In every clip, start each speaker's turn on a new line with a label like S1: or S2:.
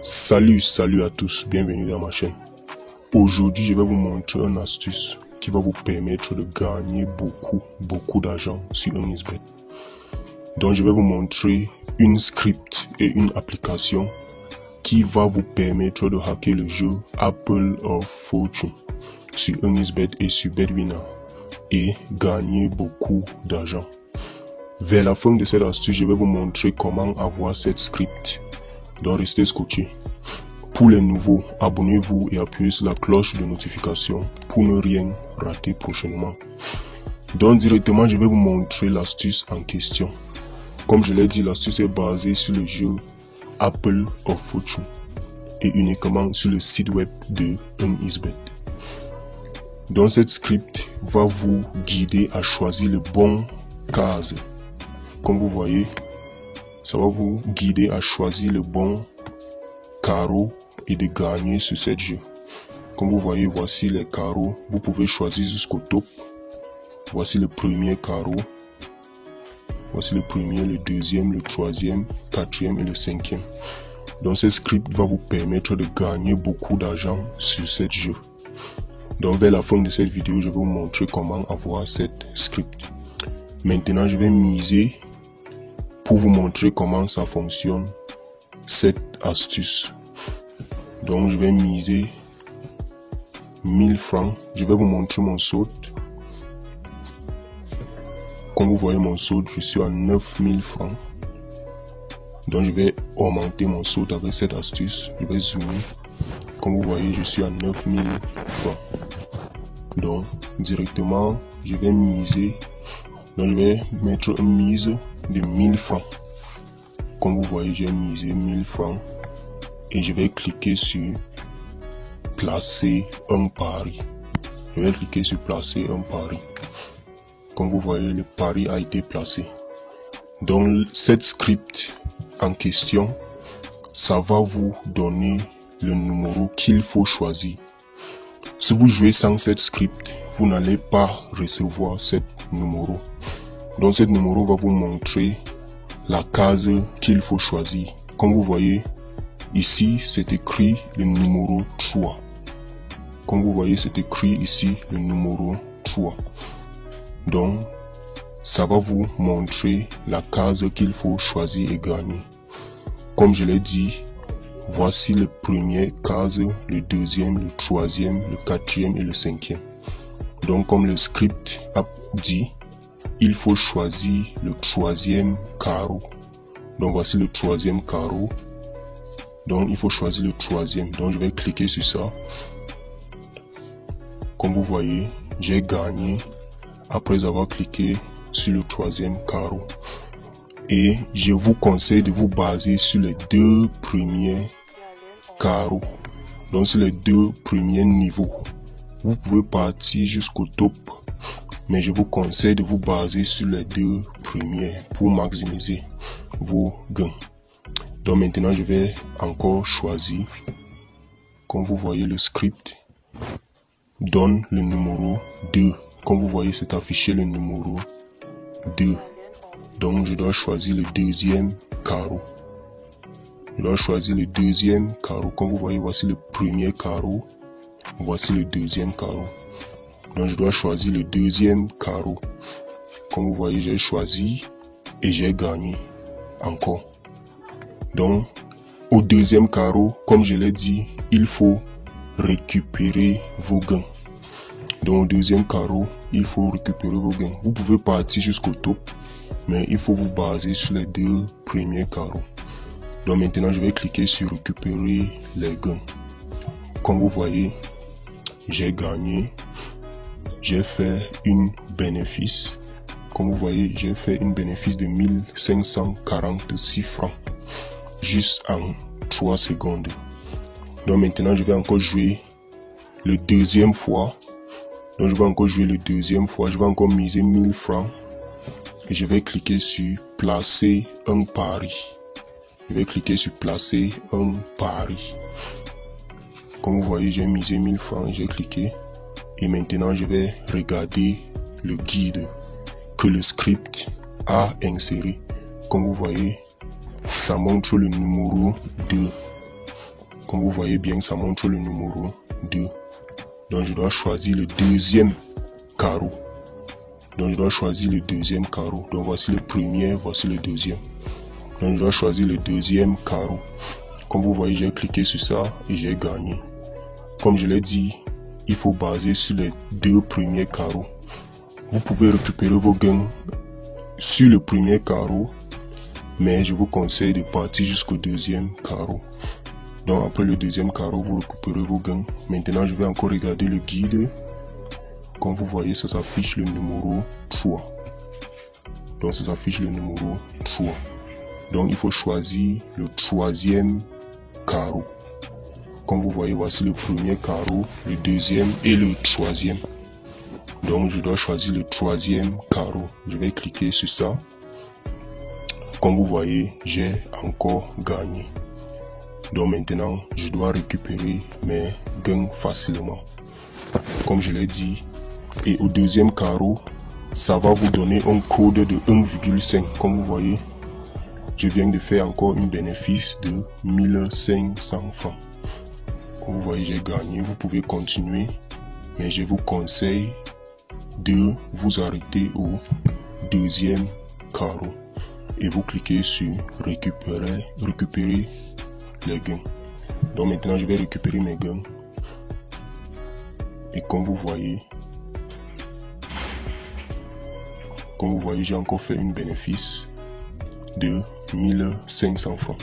S1: Salut à tous, bienvenue dans ma chaîne. Aujourd'hui, je vais vous montrer une astuce qui va vous permettre de gagner beaucoup d'argent sur un XBet. Donc, je vais vous montrer une script et une application qui va vous permettre de hacker le jeu Apple of Fortune sur un XBet et sur BetWinner et gagner beaucoup d'argent. Vers la fin de cette astuce, je vais vous montrer comment avoir cette script. Donc restez scotchés. Pour les nouveaux, abonnez-vous et appuyez sur la cloche de notification pour ne rien rater prochainement. Donc directement, je vais vous montrer l'astuce en question. Comme je l'ai dit, l'astuce est basée sur le jeu Apple of Fortune et uniquement sur le site web de XBet. Donc cette script va vous guider à choisir le bon case. Comme vous voyez, ça va vous guider à choisir le bon carreau et de gagner sur cette jeu. Comme vous voyez, voici les carreaux. Vous pouvez choisir jusqu'au top. Voici le premier carreau. Voici le premier, le deuxième, le troisième, quatrième et le cinquième. Donc ce script va vous permettre de gagner beaucoup d'argent sur cette jeu. Donc vers la fin de cette vidéo, je vais vous montrer comment avoir cette script. Maintenant, je vais miser pour vous montrer comment ça fonctionne, cette astuce. Donc je vais miser 1000 francs. Je vais vous montrer mon saut. Comme vous voyez mon saut, je suis à 9000 francs. Donc je vais augmenter mon saut avec cette astuce. Je vais zoomer. Comme vous voyez, je suis à 9000 francs. Donc directement, je vais miser. Donc je vais mettre une mise de 1000 francs. Comme vous voyez, j'ai misé 1000 francs et je vais cliquer sur placer un pari. Je vais cliquer sur placer un pari. Comme vous voyez, le pari a été placé. Donc cette script en question, ça va vous donner le numéro qu'il faut choisir. Si vous jouez sans cette script, vous n'allez pas recevoir ce numéro. Donc ce numéro va vous montrer la case qu'il faut choisir. Comme vous voyez, ici c'est écrit le numéro 3. Comme vous voyez, c'est écrit ici le numéro 3. Donc, ça va vous montrer la case qu'il faut choisir et gagner. Comme je l'ai dit, voici le premier case, le deuxième, le troisième, le quatrième et le cinquième. Donc, comme le script a dit, il faut choisir le troisième carreau. Donc voici le troisième carreau. Donc il faut choisir le troisième. Donc je vais cliquer sur ça. Comme vous voyez, j'ai gagné après avoir cliqué sur le troisième carreau. Et je vous conseille de vous baser sur les deux premiers carreaux. Donc sur les deux premiers niveaux. Vous pouvez partir jusqu'au top. Mais je vous conseille de vous baser sur les deux premiers pour maximiser vos gains. Donc maintenant, je vais encore choisir. Comme vous voyez, le script donne le numéro 2. Comme vous voyez, c'est affiché le numéro 2. Donc je dois choisir le deuxième carreau. Je dois choisir le deuxième carreau. Comme vous voyez, voici le premier carreau. Voici le deuxième carreau. Donc je dois choisir le deuxième carreau. Comme vous voyez, j'ai choisi et j'ai gagné encore. Donc au deuxième carreau, comme je l'ai dit, il faut récupérer vos gains. Donc au deuxième carreau, il faut récupérer vos gains. Vous pouvez partir jusqu'au top, mais il faut vous baser sur les deux premiers carreaux. Donc maintenant, je vais cliquer sur récupérer les gains. Comme vous voyez, j'ai gagné. J'ai fait une bénéfice. Comme vous voyez, j'ai fait une bénéfice de 1546 francs. Juste en 3 secondes. Donc maintenant, je vais encore jouer le deuxième fois. Donc je vais encore jouer le deuxième fois. Je vais encore miser 1000 francs. Et je vais cliquer sur placer un pari. Je vais cliquer sur placer un pari. Comme vous voyez, j'ai misé 1000 francs. J'ai cliqué. Et maintenant, je vais regarder le guide que le script a inséré. Comme vous voyez, ça montre le numéro 2. Comme vous voyez bien, ça montre le numéro 2. Donc je dois choisir le deuxième carreau. Donc je dois choisir le deuxième carreau. Donc voici le premier, voici le deuxième. Donc je dois choisir le deuxième carreau. Comme vous voyez, j'ai cliqué sur ça et j'ai gagné. Comme je l'ai dit, il faut baser sur les 2 premiers carreaux. Vous pouvez récupérer vos gains sur le premier carreau, mais je vous conseille de partir jusqu'au deuxième carreau. Donc après le deuxième carreau, vous récupérez vos gains. Maintenant, je vais encore regarder le guide. Comme vous voyez, ça s'affiche le numéro 3. Donc ça s'affiche le numéro 3. Donc il faut choisir le troisième carreau. Comme vous voyez, voici le premier carreau, le deuxième et le troisième. Donc je dois choisir le troisième carreau. Je vais cliquer sur ça. Comme vous voyez, j'ai encore gagné. Donc maintenant, je dois récupérer mes gains facilement. Comme je l'ai dit. Et au deuxième carreau, ça va vous donner un code de 1,5. Comme vous voyez, je viens de faire encore un bénéfice de 1500 francs. Comme vous voyez, j'ai gagné. Vous pouvez continuer. Mais je vous conseille de vous arrêter au deuxième carreau. Et vous cliquez sur récupérer les gains. Donc maintenant je vais récupérer mes gains. Et comme vous voyez, j'ai encore fait un bénéfice de 1500 francs.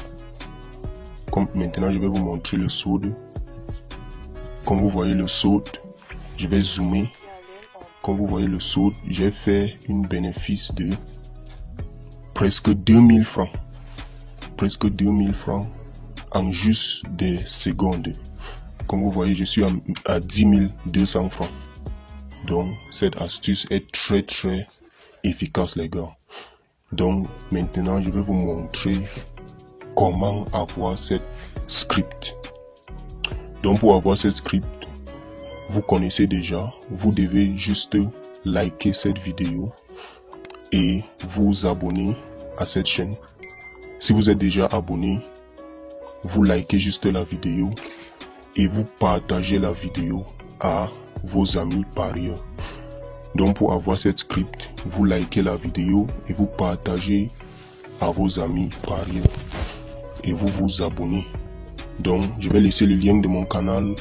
S1: Comme maintenant je vais vous montrer le solde. Comme vous voyez le solde, je vais zoomer. Comme vous voyez le solde, j'ai fait un bénéfice de presque 2000 francs. Presque 2000 francs en juste des secondes. Comme vous voyez, je suis à 10 200 francs. Donc, cette astuce est très efficace, les gars. Donc, maintenant, je vais vous montrer comment avoir cette script. Donc, pour avoir cette script, vous connaissez déjà. Vous devez juste liker cette vidéo et vous abonner à cette chaîne. Si vous êtes déjà abonné, vous likez juste la vidéo et vous partagez la vidéo à vos amis parieurs. Donc pour avoir cette script, vous likez la vidéo et vous partagez à vos amis parieurs et vous vous abonnez. Donc je vais laisser le lien de mon canal